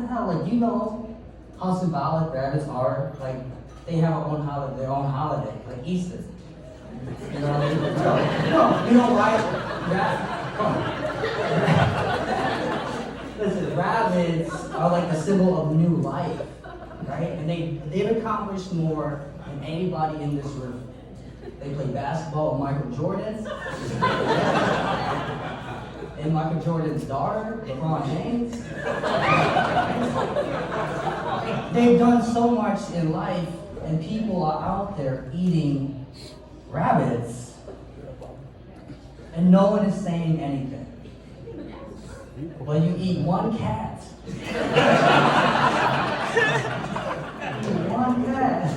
the hell? Like, you know how symbolic rabbits are? Like, they have their own holiday, like Easter. You know what I mean? No, you know why? Listen, rabbits are like a symbol of new life, right? And they've accomplished more than anybody in this room. They play basketball with Michael Jordan. And Michael Jordan's daughter, LeBron James. They've done so much in life, and people are out there eating rabbits, and no one is saying anything. But you eat one cat. One cat.